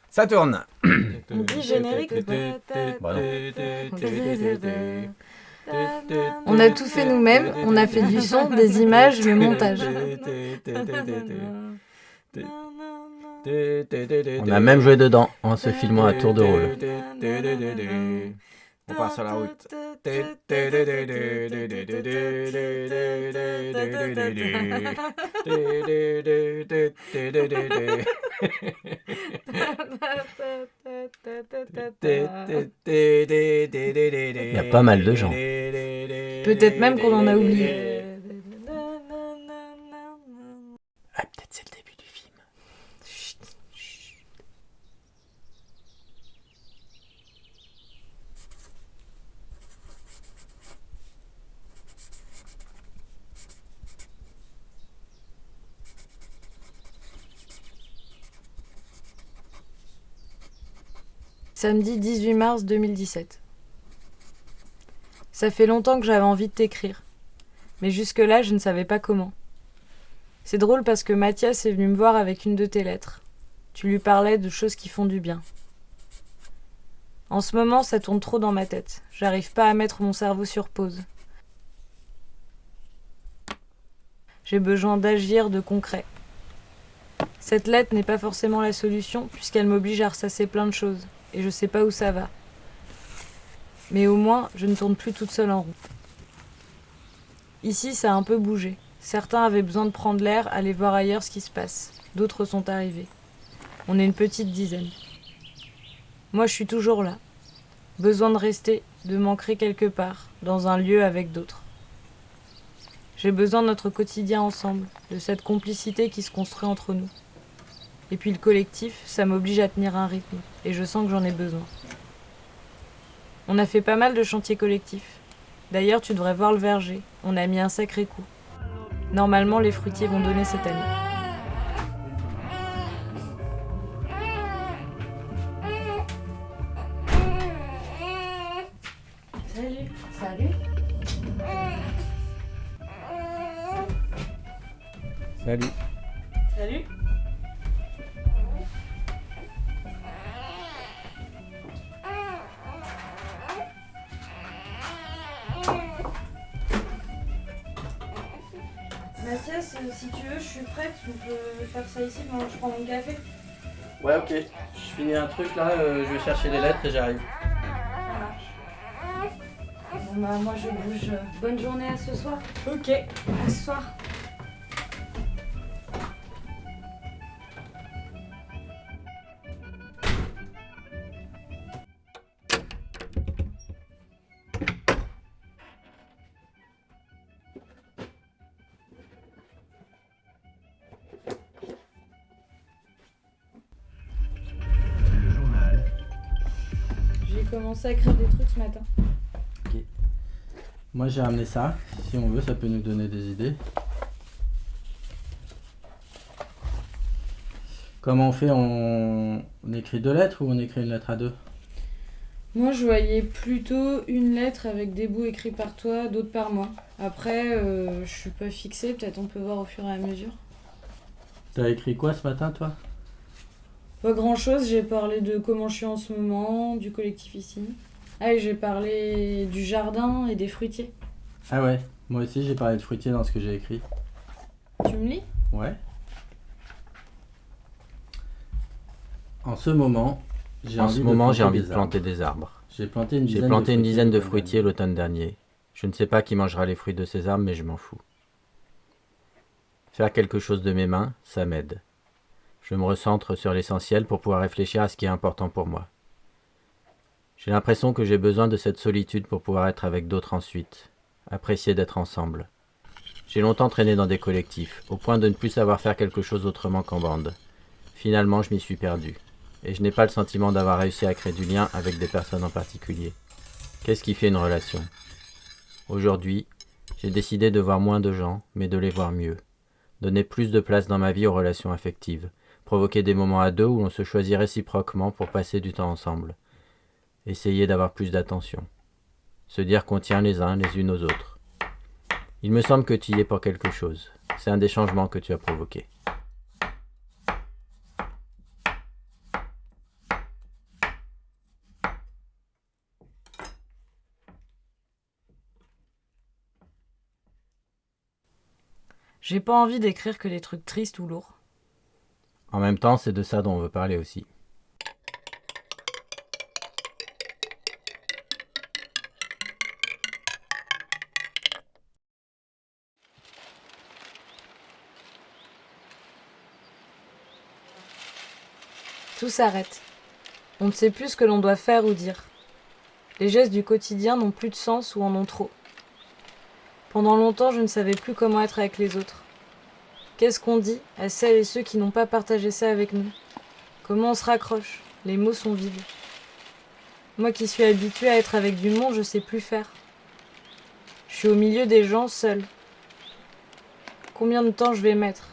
Ça tourne. On dit générique. Bah non. On a tout fait nous-mêmes, on a fait du son, des images, le montage. On a même joué dedans en se filmant à tour de rôle. On part sur la route. Il y a pas mal de gens. Peut-être même qu'on en a oublié. Ah, peut-être c'est le début du film. Samedi 18 mars 2017. Ça fait longtemps que j'avais envie de t'écrire. Mais jusque-là, je ne savais pas comment. C'est drôle parce que Mathias est venu me voir avec une de tes lettres. Tu lui parlais de choses qui font du bien. En ce moment, ça tourne trop dans ma tête. J'arrive pas à mettre mon cerveau sur pause. J'ai besoin d'agir, de concret. Cette lettre n'est pas forcément la solution puisqu'elle m'oblige à ressasser plein de choses. Et je sais pas où ça va. Mais au moins, je ne tourne plus toute seule en rond. Ici, ça a un peu bougé. Certains avaient besoin de prendre l'air, aller voir ailleurs ce qui se passe. D'autres sont arrivés. On est une petite dizaine. Moi, je suis toujours là. Besoin de rester, de m'ancrer quelque part, dans un lieu avec d'autres. J'ai besoin de notre quotidien ensemble, de cette complicité qui se construit entre nous. Et puis le collectif, ça m'oblige à tenir un rythme, et je sens que j'en ai besoin. On a fait pas mal de chantiers collectifs. D'ailleurs, tu devrais voir le verger. On a mis un sacré coup. Normalement, les fruitiers vont donner cette année. Salut. Salut. Salut. Salut. Mathias, si tu veux, je suis prête. On peut faire ça ici. Moi, je prends mon café. Ouais, ok. Je finis un truc là, je vais chercher les lettres et j'arrive. Ça marche. Bon bah moi je bouge. Bonne journée à ce soir. Ok, à ce soir. J'ai commencé à écrire des trucs ce matin. Ok. Moi j'ai ramené ça, si on veut ça peut nous donner des idées. Comment on fait, on écrit 2 lettres ou on écrit une lettre à 2? Moi je voyais plutôt une lettre avec des bouts écrits par toi, d'autres par moi. Après, je suis pas fixée, peut-être on peut voir au fur et à mesure. T'as écrit quoi ce matin toi? Pas grand chose, j'ai parlé de comment je suis en ce moment, du collectif ici. Ah et j'ai parlé du jardin et des fruitiers. Ah ouais, moi aussi j'ai parlé de fruitier dans ce que j'ai écrit. Tu me lis? Ouais. En ce moment, j'ai envie de planter des arbres. J'ai planté une J'ai dizaine planté une dizaine de l'automne fruitiers l'automne dernier. Je ne sais pas qui mangera les fruits de ces arbres, mais je m'en fous. Faire quelque chose de mes mains, ça m'aide. Je me recentre sur l'essentiel pour pouvoir réfléchir à ce qui est important pour moi. J'ai l'impression que j'ai besoin de cette solitude pour pouvoir être avec d'autres ensuite, apprécier d'être ensemble. J'ai longtemps traîné dans des collectifs, au point de ne plus savoir faire quelque chose autrement qu'en bande. Finalement, je m'y suis perdu, et je n'ai pas le sentiment d'avoir réussi à créer du lien avec des personnes en particulier. Qu'est-ce qui fait une relation ? Aujourd'hui, j'ai décidé de voir moins de gens, mais de les voir mieux. Donner plus de place dans ma vie aux relations affectives. Provoquer des moments à deux où l'on se choisit réciproquement pour passer du temps ensemble. Essayer d'avoir plus d'attention. Se dire qu'on tient les uns les unes aux autres. Il me semble que tu y es pour quelque chose. C'est un des changements que tu as provoqué. J'ai pas envie d'écrire que des trucs tristes ou lourds. En même temps, c'est de ça dont on veut parler aussi. Tout s'arrête. On ne sait plus ce que l'on doit faire ou dire. Les gestes du quotidien n'ont plus de sens ou en ont trop. Pendant longtemps, je ne savais plus comment être avec les autres. Qu'est-ce qu'on dit à celles et ceux qui n'ont pas partagé ça avec nous? Comment on se raccroche? Les mots sont vides. Moi qui suis habituée à être avec du monde, je sais plus faire. Je suis au milieu des gens, seule. Combien de temps je vais mettre?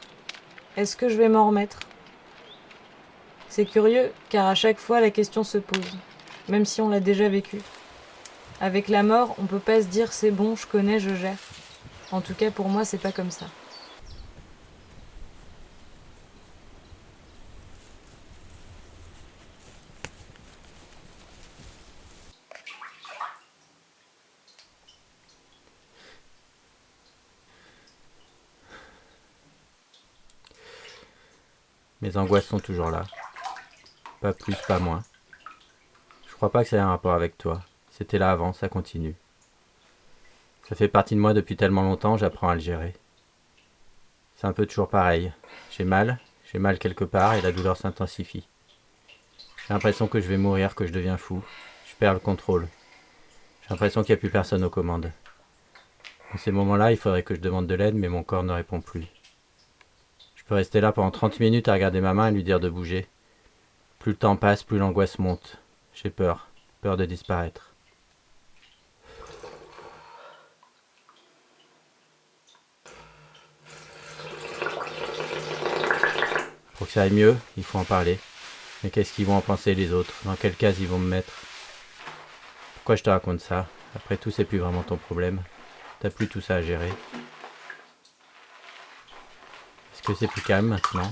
Est-ce que je vais m'en remettre? C'est curieux, car à chaque fois la question se pose, même si on l'a déjà vécu. Avec la mort, on peut pas se dire c'est bon, je connais, je gère. En tout cas pour moi, c'est pas comme ça. Mes angoisses sont toujours là. Pas plus, pas moins. Je crois pas que ça ait un rapport avec toi. C'était là avant, ça continue. Ça fait partie de moi depuis tellement longtemps, j'apprends à le gérer. C'est un peu toujours pareil. J'ai mal quelque part et la douleur s'intensifie. J'ai l'impression que je vais mourir, que je deviens fou. Je perds le contrôle. J'ai l'impression qu'il n'y a plus personne aux commandes. Dans ces moments-là, il faudrait que je demande de l'aide, mais mon corps ne répond plus. Je peux rester là pendant 30 minutes à regarder ma main et lui dire de bouger. Plus le temps passe, plus l'angoisse monte. J'ai peur de disparaître. Pour que ça aille mieux, il faut en parler. Mais qu'est-ce qu'ils vont en penser les autres? Dans quelle case ils vont me mettre? Pourquoi je te raconte ça? Après tout, c'est plus vraiment ton problème. T'as plus tout ça à gérer. Est-ce que c'est plus calme maintenant?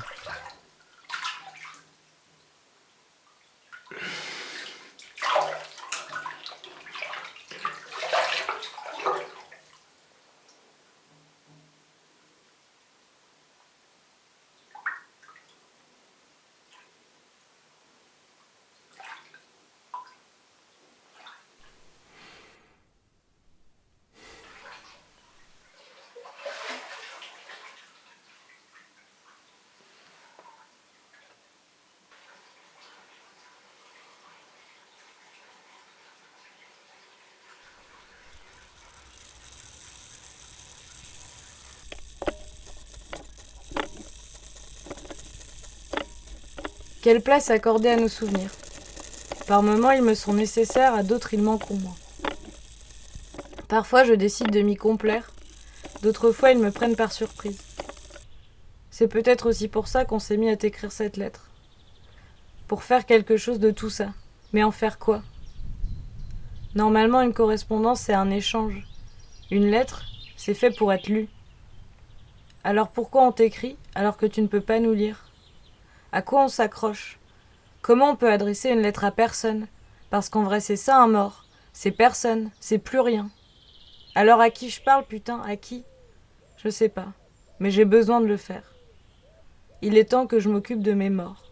Quelle place accorder à nos souvenirs? Par moments, ils me sont nécessaires, à d'autres, ils manqueront moins. Parfois, je décide de m'y complaire, d'autres fois, ils me prennent par surprise. C'est peut-être aussi pour ça qu'on s'est mis à t'écrire cette lettre. Pour faire quelque chose de tout ça. Mais en faire quoi? Normalement, une correspondance, c'est un échange. Une lettre, c'est fait pour être lu. Alors pourquoi on t'écrit alors que tu ne peux pas nous lire? À quoi on s'accroche? Comment on peut adresser une lettre à personne? Parce qu'en vrai, c'est ça un mort. C'est personne, c'est plus rien. Alors à qui je parle, putain, à qui? Je sais pas, mais j'ai besoin de le faire. Il est temps que je m'occupe de mes morts.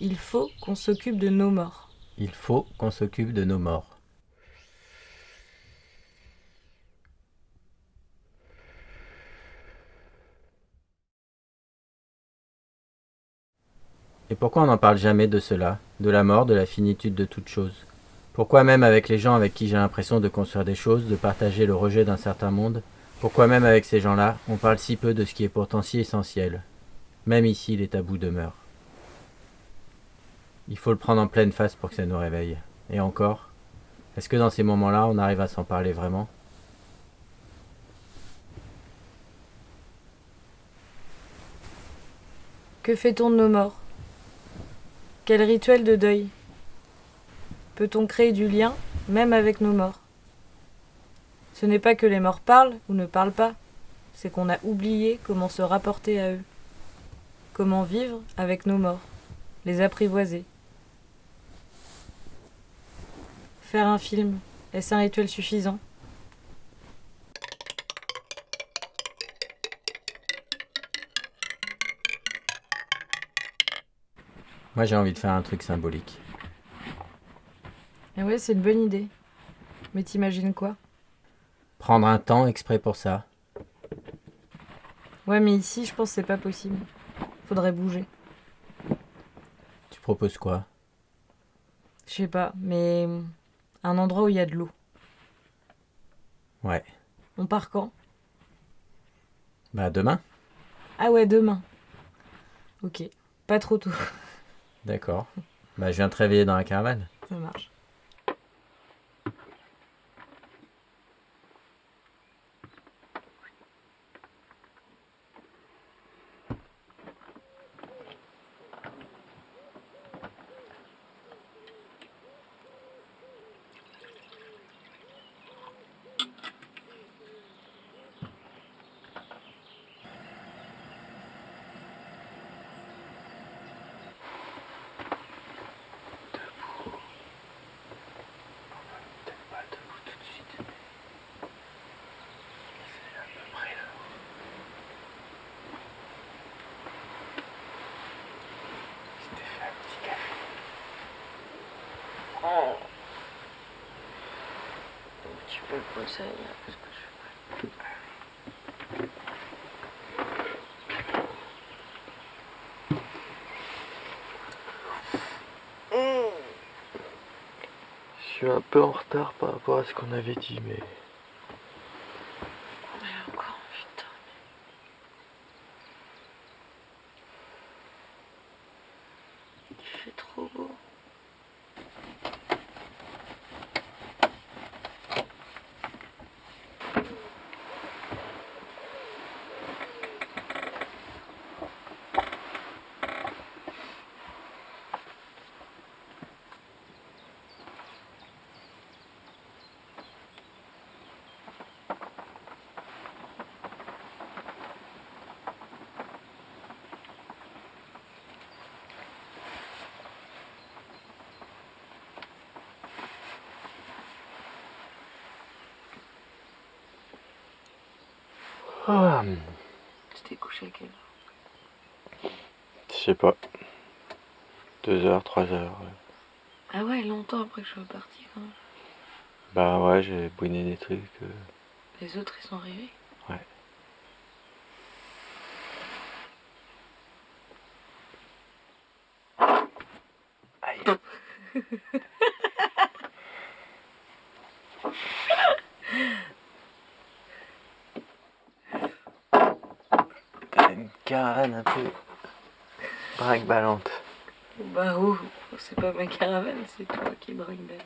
Il faut qu'on s'occupe de nos morts. Il faut qu'on s'occupe de nos morts. Et pourquoi on n'en parle jamais de cela, de la mort, de la finitude de toute chose? Pourquoi même avec les gens avec qui j'ai l'impression de construire des choses, de partager le rejet d'un certain monde, pourquoi même avec ces gens-là, on parle si peu de ce qui est pourtant si essentiel? Même ici, les tabous demeurent. Il faut le prendre en pleine face pour que ça nous réveille. Et encore, est-ce que dans ces moments-là, on arrive à s'en parler vraiment? Que fait-on de nos morts? Quel rituel de deuil? Peut-on créer du lien, même avec nos morts? Ce n'est pas que les morts parlent ou ne parlent pas, c'est qu'on a oublié comment se rapporter à eux. Comment vivre avec nos morts, les apprivoiser. Faire un film, est-ce un rituel suffisant? Moi j'ai envie de faire un truc symbolique. Et ouais, c'est une bonne idée. Mais t'imagines quoi? Prendre un temps exprès pour ça. Ouais, mais ici, je pense que c'est pas possible. Faudrait bouger. Tu proposes quoi? Je sais pas, mais un endroit où il y a de l'eau. Ouais. On part quand? Bah demain? Ah ouais, demain. Ok, pas trop tôt. D'accord. Bah je viens te réveiller dans la caravane. Ça marche. Tu peux le poser là parce que je suis un peu en retard par rapport à ce qu'on avait dit, mais j'ai encore envie de dormir. Il fait trop beau. Ah, Tu t'es couché à quelle heure? je sais pas. 2 heures, 3 heures. Ah ouais, longtemps après que je sois partie quand même. Bah ouais, j'ai bouiné des trucs. Les autres ils sont arrivés. Ouais. Aïe. T'as une caravane un peu braque-ballante. Bah oh, c'est pas ma caravane, c'est toi qui braque belle.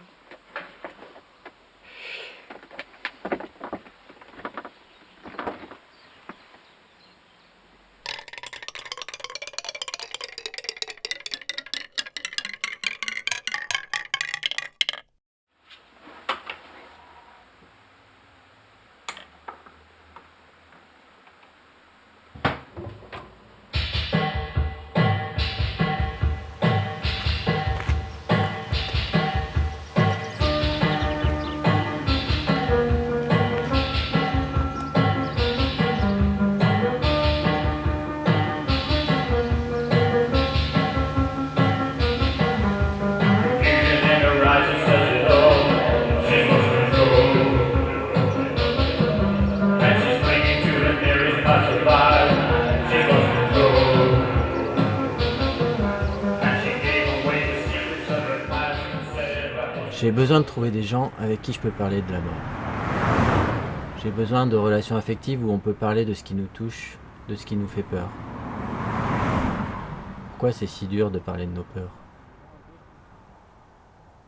J'ai besoin de trouver des gens avec qui je peux parler de la mort. J'ai besoin de relations affectives où on peut parler de ce qui nous touche, de ce qui nous fait peur. Pourquoi c'est si dur de parler de nos peurs?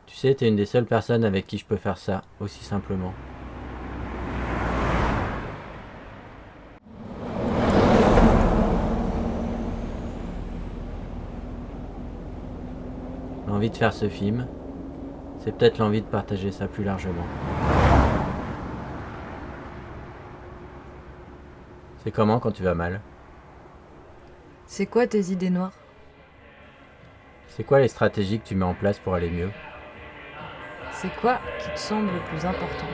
Tu sais, t'es une des seules personnes avec qui je peux faire ça, aussi simplement. L'envie de faire ce film, c'est peut-être l'envie de partager ça plus largement. C'est comment quand tu vas mal? C'est quoi tes idées noires? C'est quoi les stratégies que tu mets en place pour aller mieux? C'est quoi qui te semble le plus important?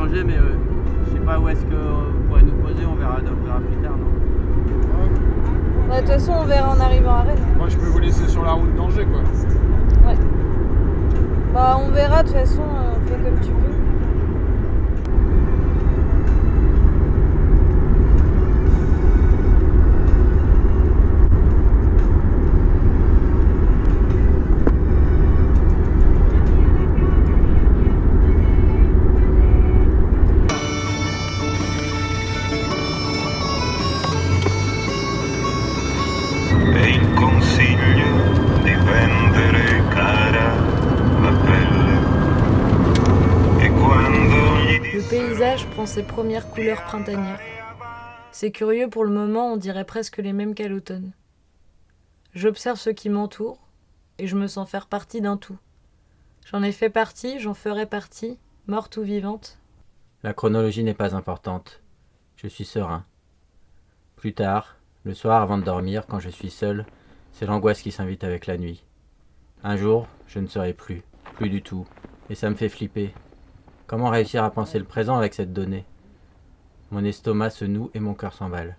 danger, mais je sais pas où est-ce que vous pourrez nous poser, on verra plus tard, non? Bah, de toute façon, on verra en arrivant à Rennes. Moi, je peux vous laisser sur la route d'Angers, quoi. Ouais. Bah, on verra, de toute façon, fais comme tu veux. E il consiglio di vendere cara la pelle. E quando gli Le paysage prend ses premières couleurs printanières. C'est curieux, pour le moment, on dirait presque les mêmes qu'à l'automne. J'observe ce qui m'entoure, et je me sens faire partie d'un tout. J'en ai fait partie, j'en ferai partie, morte ou vivante. La chronologie n'est pas importante. Je suis serein. Plus tard, le soir avant de dormir, quand je suis seul, c'est l'angoisse qui s'invite avec la nuit. Un jour, je ne serai plus du tout, et ça me fait flipper. Comment réussir à penser le présent avec cette donnée? Mon estomac se noue et mon cœur s'emballe.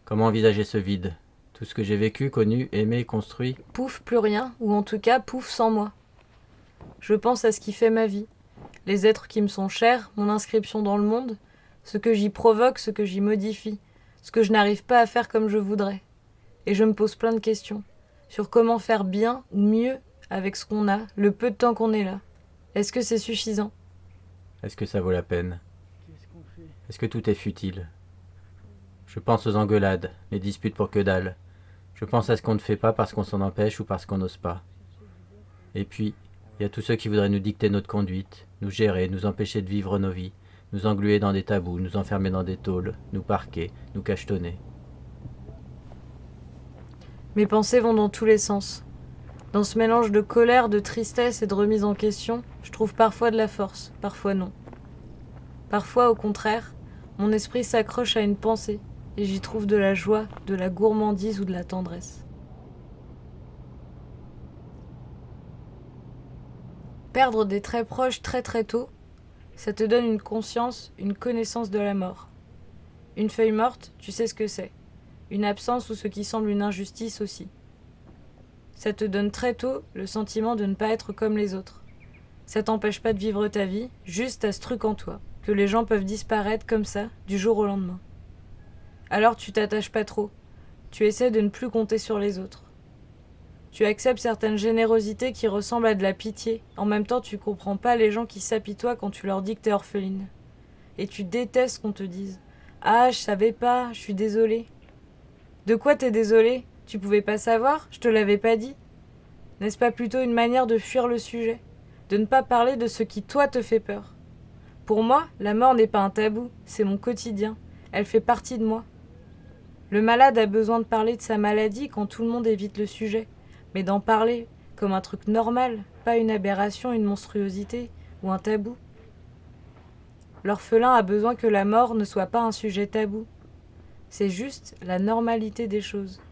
Comment envisager ce vide? Tout ce que j'ai vécu, connu, aimé, construit? Pouf, plus rien, ou en tout cas, pouf, sans moi. Je pense à ce qui fait ma vie, les êtres qui me sont chers, mon inscription dans le monde, ce que j'y provoque, ce que j'y modifie, ce que je n'arrive pas à faire comme je voudrais. Et je me pose plein de questions sur comment faire bien ou mieux avec ce qu'on a, le peu de temps qu'on est là. Est-ce que c'est suffisant? Est-ce que ça vaut la peine? Est-ce que tout est futile? Je pense aux engueulades, les disputes pour que dalle. Je pense à ce qu'on ne fait pas parce qu'on s'en empêche ou parce qu'on n'ose pas. Et puis, il y a tous ceux qui voudraient nous dicter notre conduite, nous gérer, nous empêcher de vivre nos vies, nous engluer dans des tabous, nous enfermer dans des tôles, nous parquer, nous cachetonner. Mes pensées vont dans tous les sens. Dans ce mélange de colère, de tristesse et de remise en question, je trouve parfois de la force, parfois non. Parfois, au contraire, mon esprit s'accroche à une pensée et j'y trouve de la joie, de la gourmandise ou de la tendresse. Perdre des très proches très très tôt, ça te donne une conscience, une connaissance de la mort. Une feuille morte, tu sais ce que c'est. Une absence ou ce qui semble une injustice aussi. Ça te donne très tôt le sentiment de ne pas être comme les autres. Ça t'empêche pas de vivre ta vie, juste à ce truc en toi, que les gens peuvent disparaître comme ça, du jour au lendemain. Alors tu t'attaches pas trop, tu essaies de ne plus compter sur les autres. Tu acceptes certaines générosités qui ressemblent à de la pitié, en même temps tu comprends pas les gens qui s'apitoient quand tu leur dis que t'es orpheline. Et tu détestes qu'on te dise « Ah, je savais pas, je suis désolée ». De quoi t'es désolée? Tu pouvais pas savoir? Je te l'avais pas dit? N'est-ce pas plutôt une manière de fuir le sujet? De ne pas parler de ce qui, toi, te fait peur? Pour moi, la mort n'est pas un tabou, c'est mon quotidien. Elle fait partie de moi. Le malade a besoin de parler de sa maladie quand tout le monde évite le sujet. Mais d'en parler comme un truc normal, pas une aberration, une monstruosité ou un tabou. L'orphelin a besoin que la mort ne soit pas un sujet tabou. C'est juste la normalité des choses.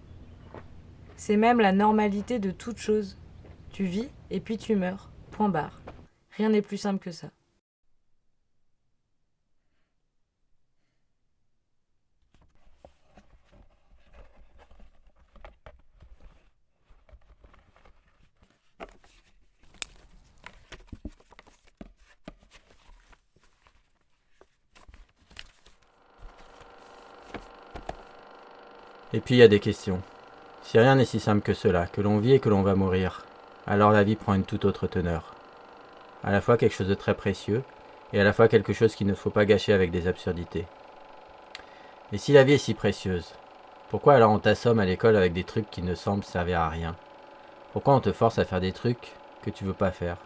C'est même la normalité de toute chose. Tu vis et puis tu meurs. Point barre. Rien n'est plus simple que ça. Et puis il y a des questions. Si rien n'est si simple que cela, que l'on vit et que l'on va mourir, alors la vie prend une toute autre teneur. À la fois quelque chose de très précieux, et à la fois quelque chose qu'il ne faut pas gâcher avec des absurdités. Et si la vie est si précieuse, pourquoi alors on t'assomme à l'école avec des trucs qui ne semblent servir à rien? Pourquoi on te force à faire des trucs que tu veux pas faire?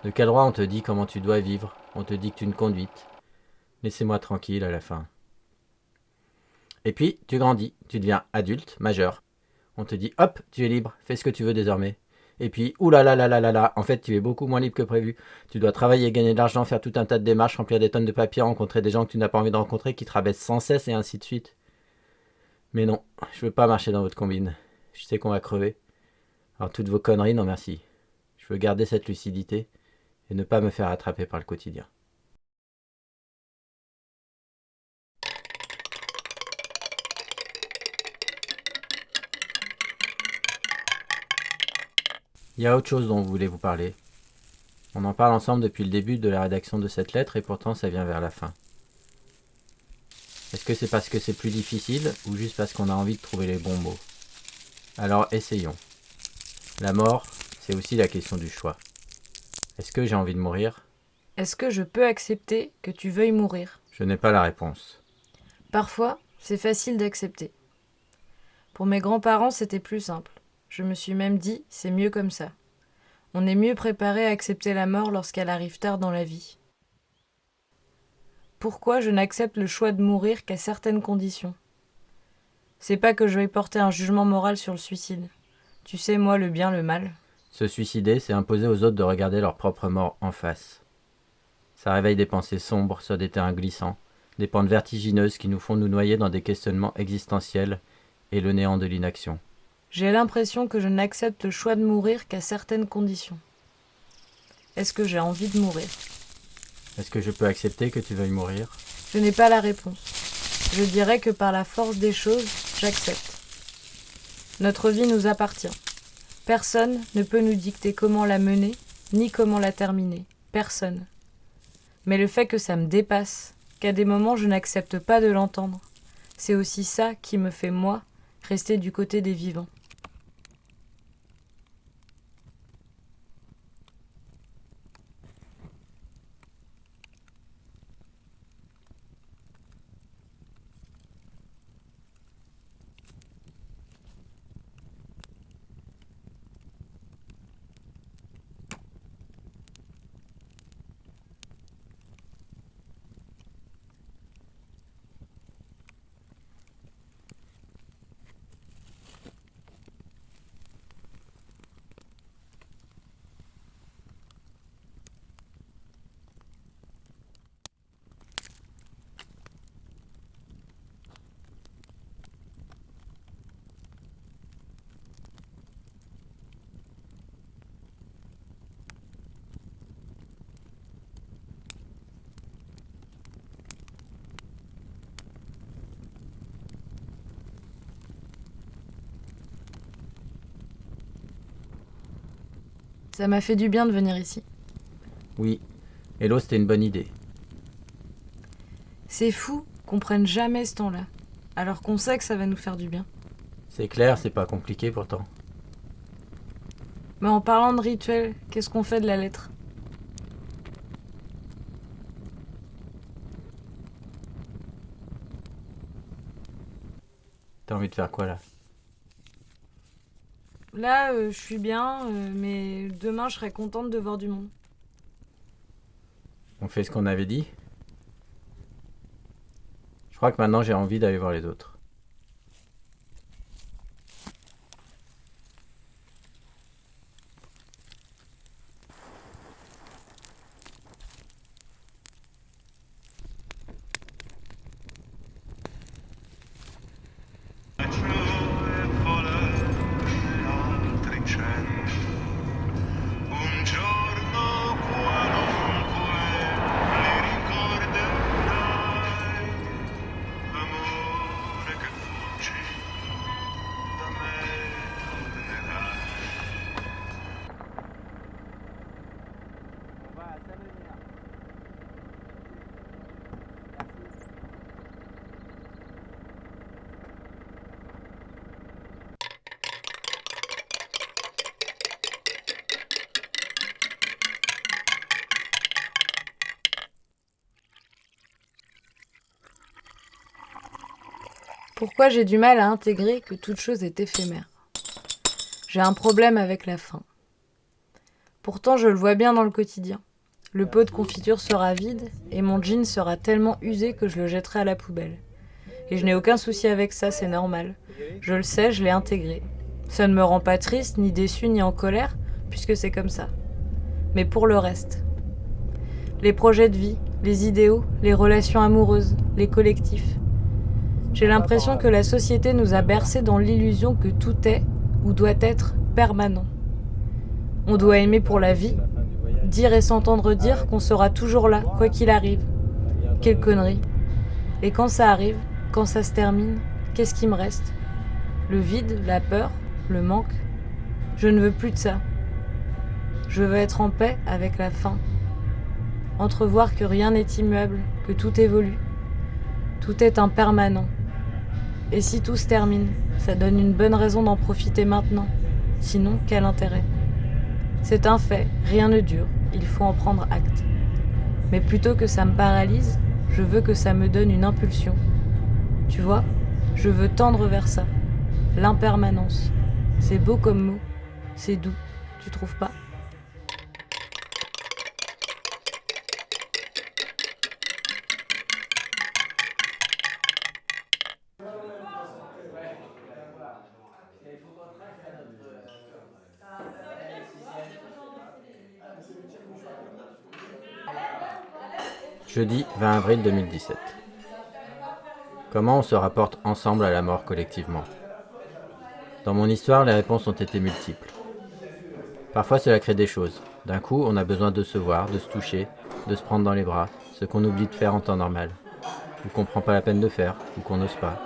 De quel droit on te dit comment tu dois vivre? On te dicte une conduite? Laissez-moi tranquille à la fin. Et puis, tu grandis, tu deviens adulte, majeur. On te dit, hop, tu es libre, fais ce que tu veux désormais. Et puis, oulala, en fait, tu es beaucoup moins libre que prévu. Tu dois travailler, gagner de l'argent, faire tout un tas de démarches, remplir des tonnes de papiers, rencontrer des gens que tu n'as pas envie de rencontrer, qui te rabaissent sans cesse, et ainsi de suite. Mais non, je veux pas marcher dans votre combine. Je sais qu'on va crever. Alors toutes vos conneries, non merci. Je veux garder cette lucidité et ne pas me faire attraper par le quotidien. Il y a autre chose dont vous voulez vous parler. On en parle ensemble depuis le début de la rédaction de cette lettre et pourtant ça vient vers la fin. Est-ce que c'est parce que c'est plus difficile ou juste parce qu'on a envie de trouver les bons mots? Alors essayons. La mort, c'est aussi la question du choix. Est-ce que j'ai envie de mourir? Est-ce que je peux accepter que tu veuilles mourir? Je n'ai pas la réponse. Parfois, c'est facile d'accepter. Pour mes grands-parents, c'était plus simple. Je me suis même dit, c'est mieux comme ça. On est mieux préparé à accepter la mort lorsqu'elle arrive tard dans la vie. Pourquoi je n'accepte le choix de mourir qu'à certaines conditions? C'est pas que je vais porter un jugement moral sur le suicide. Tu sais, moi, le bien, le mal. Se suicider, c'est imposer aux autres de regarder leur propre mort en face. Ça réveille des pensées sombres sur des terrains glissants, des pentes vertigineuses qui nous font nous noyer dans des questionnements existentiels et le néant de l'inaction. J'ai l'impression que je n'accepte le choix de mourir qu'à certaines conditions. Est-ce que j'ai envie de mourir? Est-ce que je peux accepter que tu veuilles mourir? Je n'ai pas la réponse. Je dirais que par la force des choses, j'accepte. Notre vie nous appartient. Personne ne peut nous dicter comment la mener, ni comment la terminer. Personne. Mais le fait que ça me dépasse, qu'à des moments je n'accepte pas de l'entendre, c'est aussi ça qui me fait, moi, rester du côté des vivants. Ça m'a fait du bien de venir ici. Oui. Hello, c'était une bonne idée. C'est fou qu'on prenne jamais ce temps-là, alors qu'on sait que ça va nous faire du bien. C'est clair, c'est pas compliqué pourtant. Mais en parlant de rituel, qu'est-ce qu'on fait de la lettre? T'as envie de faire quoi là? Là, je suis bien, mais demain, je serai contente de voir du monde. On fait ce qu'on avait dit? Je crois que maintenant j'ai envie d'aller voir les autres. Un giorno qualunque li ricorderai, l'amore che fuggi da me tornerai. Pourquoi j'ai du mal à intégrer que toute chose est éphémère? J'ai un problème avec la fin. Pourtant, je le vois bien dans le quotidien. Le pot de confiture sera vide et mon jean sera tellement usé que je le jetterai à la poubelle. Et je n'ai aucun souci avec ça, c'est normal. Je le sais, je l'ai intégré. Ça ne me rend pas triste, ni déçu, ni en colère, puisque c'est comme ça. Mais pour le reste, les projets de vie, les idéaux, les relations amoureuses, les collectifs. J'ai l'impression que la société nous a bercés dans l'illusion que tout est, ou doit être, permanent. On doit aimer pour la vie, dire et s'entendre dire qu'on sera toujours là, quoi qu'il arrive. Quelle connerie. Et quand ça arrive, quand ça se termine, qu'est-ce qui me reste? Le vide, la peur, le manque. Je ne veux plus de ça. Je veux être en paix avec la fin. Entrevoir que rien n'est immuable, que tout évolue. Tout est impermanent. Et si tout se termine, ça donne une bonne raison d'en profiter maintenant. Sinon, quel intérêt ? C'est un fait, rien ne dure, il faut en prendre acte. Mais plutôt que ça me paralyse, je veux que ça me donne une impulsion. Tu vois, je veux tendre vers ça. L'impermanence. C'est beau comme mot, c'est doux, tu trouves pas ? Jeudi 20 avril 2017. Comment on se rapporte ensemble à la mort collectivement ? Dans mon histoire, les réponses ont été multiples. Parfois cela crée des choses. D'un coup, on a besoin de se voir, de se toucher, de se prendre dans les bras, ce qu'on oublie de faire en temps normal, ou qu'on prend pas la peine de faire, ou qu'on n'ose pas.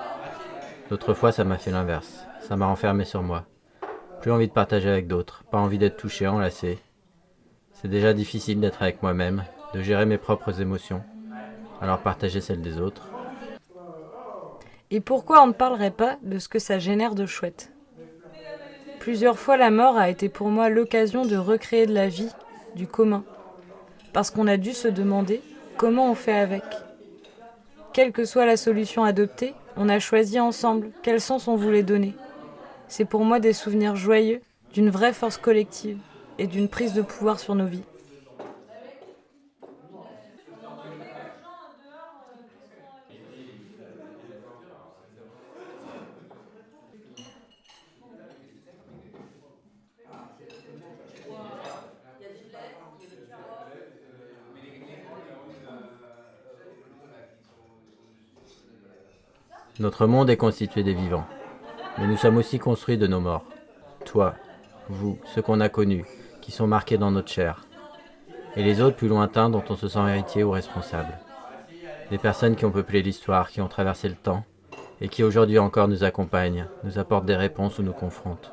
D'autres fois, ça m'a fait l'inverse. Ça m'a renfermé sur moi. Plus envie de partager avec d'autres, pas envie d'être touché, enlacé. C'est déjà difficile d'être avec moi-même, de gérer mes propres émotions, alors partager celles des autres. Et pourquoi on ne parlerait pas de ce que ça génère de chouette ? Plusieurs fois, la mort a été pour moi l'occasion de recréer de la vie, du commun. Parce qu'on a dû se demander comment on fait avec. Quelle que soit la solution adoptée, on a choisi ensemble quel sens on voulait donner. C'est pour moi des souvenirs joyeux, d'une vraie force collective et d'une prise de pouvoir sur nos vies. Notre monde est constitué des vivants, mais nous sommes aussi construits de nos morts. Toi, vous, ceux qu'on a connus, qui sont marqués dans notre chair, et les autres plus lointains dont on se sent héritier ou responsable. Des personnes qui ont peuplé l'histoire, qui ont traversé le temps, et qui aujourd'hui encore nous accompagnent, nous apportent des réponses ou nous confrontent.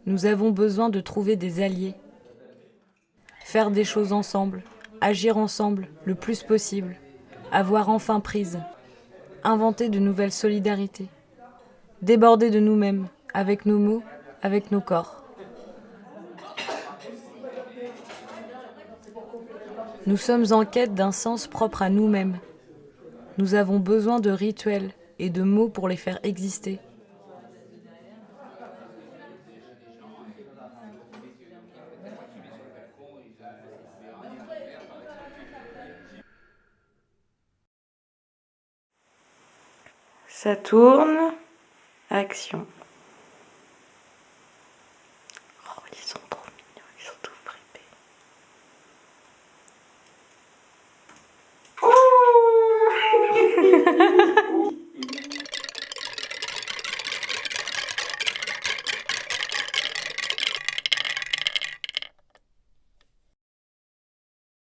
Nous avons besoin de trouver des alliés, faire des choses ensemble, agir ensemble le plus possible, avoir enfin prise, inventer de nouvelles solidarités, déborder de nous-mêmes, avec nos mots, avec nos corps. Nous sommes en quête d'un sens propre à nous-mêmes. Nous avons besoin de rituels et de mots pour les faire exister. Ça tourne. Action.